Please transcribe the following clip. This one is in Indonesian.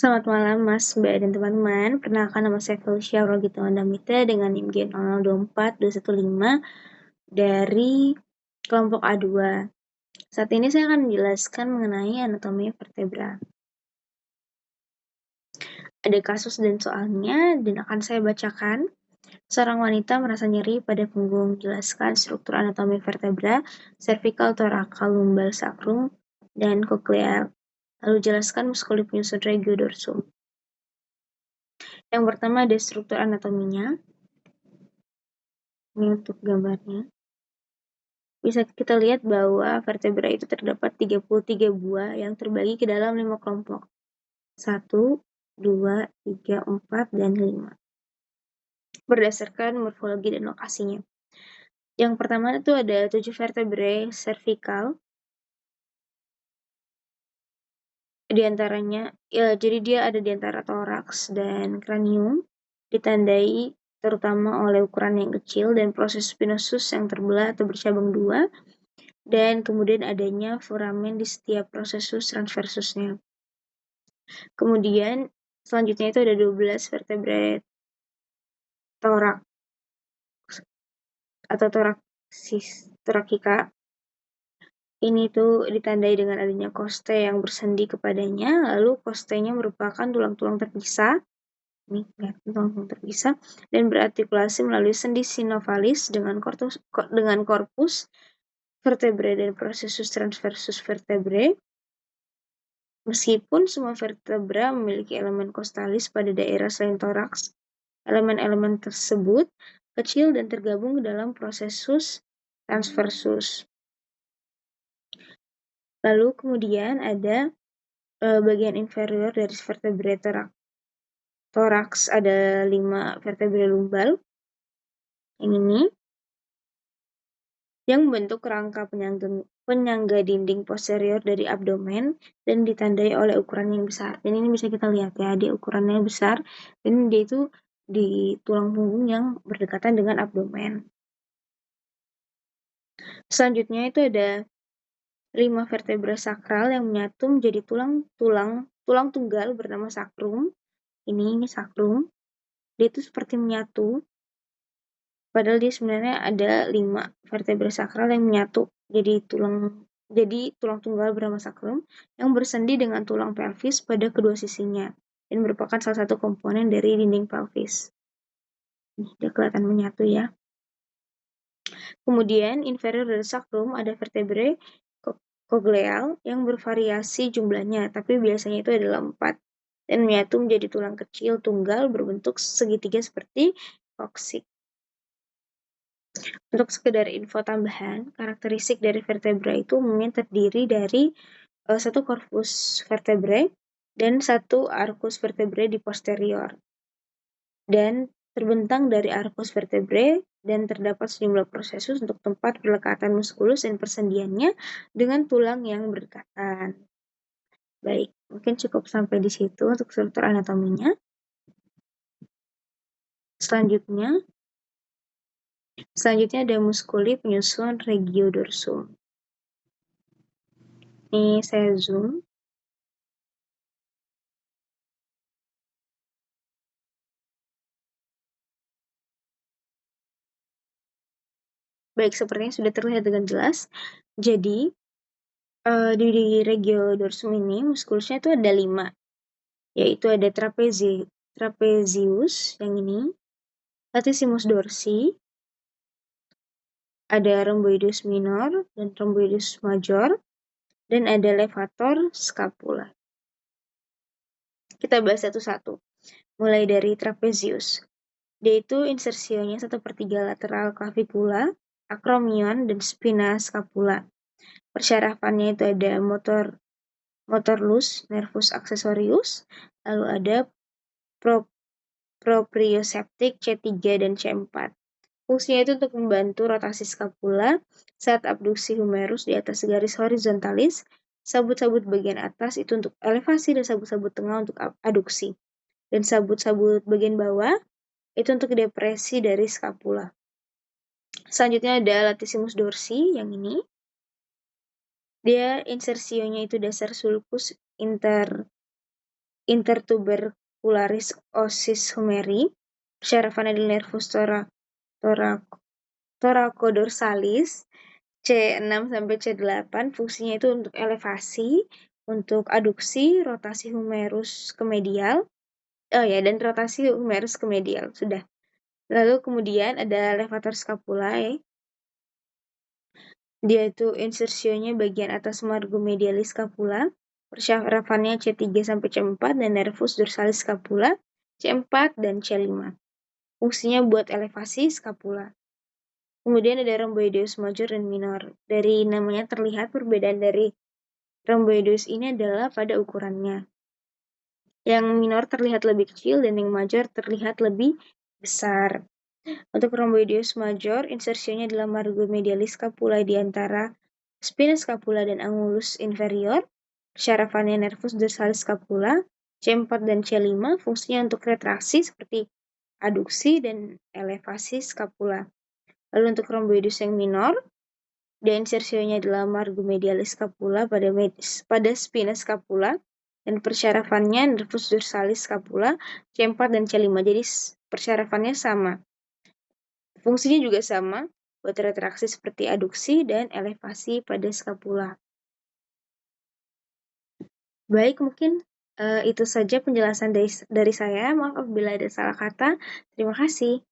Selamat malam Mas, Mbak, dan teman-teman. Perkenalkan nama saya Felicia Rogita Wandamita dengan NIM G0024215 dari kelompok A2. Saat ini saya akan menjelaskan mengenai anatomi vertebra. Ada kasus dan soalnya dan akan saya bacakan. Seorang wanita merasa nyeri pada punggung. Jelaskan struktur anatomi vertebra, cervical, thoracal, lumbal, sacrum, dan cochlear. Lalu jelaskan muskuli penyusun regiodorsum. Yang pertama ada struktur anatominya. Ini untuk gambarnya. Bisa kita lihat bahwa vertebra itu terdapat 33 buah yang terbagi ke dalam 5 kelompok. 1, 2, 3, 4, dan 5. Berdasarkan morfologi dan lokasinya. Yang pertama itu ada 7 vertebrae cervical. Di antaranya, jadi dia ada di antara toraks dan kranium, ditandai terutama oleh ukuran yang kecil dan proses spinosus yang terbelah atau bercabang dua, dan kemudian adanya foramen di setiap prosesus transversusnya. Kemudian selanjutnya itu ada 12 vertebrae thorax atau thoracica. Ini tuh ditandai dengan adanya koste yang bersendi kepadanya, lalu kostenya merupakan tulang-tulang terpisah. Ini tulang-tulang terpisah dan berartikulasi melalui sendi sinovalis dengan korpus vertebrae dan prosesus transversus vertebrae. Meskipun semua vertebra memiliki elemen kostalis pada daerah selain toraks, elemen-elemen tersebut kecil dan tergabung dalam prosesus transversus. Lalu kemudian ada bagian inferior dari vertebrae toraks, ada 5 vertebrae lumbal. Yang ini yang membentuk rangka penyangga dinding posterior dari abdomen dan ditandai oleh ukuran yang besar. Dan ini bisa kita lihat ya, dia ukurannya besar dan dia itu di tulang punggung yang berdekatan dengan abdomen. Selanjutnya itu ada 5 vertebra sakral yang menyatu menjadi tulang tunggal bernama sacrum. Ini sacrum. Dia itu seperti menyatu. Padahal dia sebenarnya ada 5 vertebra sakral yang menyatu jadi tulang tunggal bernama sacrum yang bersendi dengan tulang pelvis pada kedua sisinya dan merupakan salah satu komponen dari dinding pelvis. Dia kelihatan menyatu ya. Kemudian inferior dari sacrum ada vertebrae cochleal yang bervariasi jumlahnya, tapi biasanya itu adalah 4 dan menyatu menjadi tulang kecil tunggal berbentuk segitiga seperti koksik. Untuk sekedar info tambahan, karakteristik dari vertebra itu umumnya terdiri dari satu korpus vertebrae dan satu arcus vertebrae di posterior. Dan terbentang dari arcus vertebrae dan terdapat sejumlah prosesus untuk tempat perlekatan muskulus dan persendiannya dengan tulang yang berdekatan. Baik, mungkin cukup sampai di situ untuk struktur anatominya. Selanjutnya ada muskuli penyusun regiodorsum. Ini saya zoom. Baik, sepertinya sudah terlihat dengan jelas. Jadi, di regiodorsum ini muskulusnya itu ada 5. Yaitu ada trapezius yang ini, latissimus dorsi, ada rhomboideus minor dan rhomboideus major, dan ada levator scapula. Kita bahas satu-satu. Mulai dari trapezius. Dia itu insersionya 1/3 lateral clavicula, acromion, dan spina scapula. Persyarafannya itu ada motorlus, nervus accessorius, lalu ada proprioceptic C3 dan C4. Fungsinya itu untuk membantu rotasi skapula saat abduksi humerus di atas garis horizontalis, sabut-sabut bagian atas itu untuk elevasi dan sabut-sabut tengah untuk aduksi. Dan sabut-sabut bagian bawah itu untuk depresi dari skapula. Selanjutnya ada latissimus dorsi yang ini. Dia insersionya itu dasar sulcus intertubercularis osis humeri, persyarafan adalah nervus thoracoldorsalis, C6 sampai C8, fungsinya itu untuk elevasi, untuk aduksi, rotasi humerus ke medial, dan rotasi humerus ke medial, sudah. Lalu kemudian ada levator scapulae, dia itu insersionya bagian atas margo medialis scapula, persyarafannya C3 sampai C4, dan nervus dorsalis scapula, C4 dan C5. Fungsinya buat elevasi scapula. Kemudian ada rhomboideus major dan minor. Dari namanya terlihat perbedaan dari rhomboideus ini adalah pada ukurannya. Yang minor terlihat lebih kecil dan yang major terlihat lebih besar. Untuk rhomboideus major, insersinya adalah margo medialis scapula di antara spina scapula dan angulus inferior. Syarafannya nervus dorsalis scapula, C4 dan C5, fungsinya untuk retraksi seperti aduksi dan elevasi scapula. Lalu untuk rhomboideus yang minor, dia insersionya adalah margo medialis scapula pada spina scapula, dan persyarafannya nervus dorsalis scapula, C4 dan C5. Jadi persyarafannya sama. Fungsinya juga sama, buat retraksi seperti aduksi dan elevasi pada scapula. Baik, mungkin itu saja penjelasan dari saya. Maaf apabila ada salah kata. Terima kasih.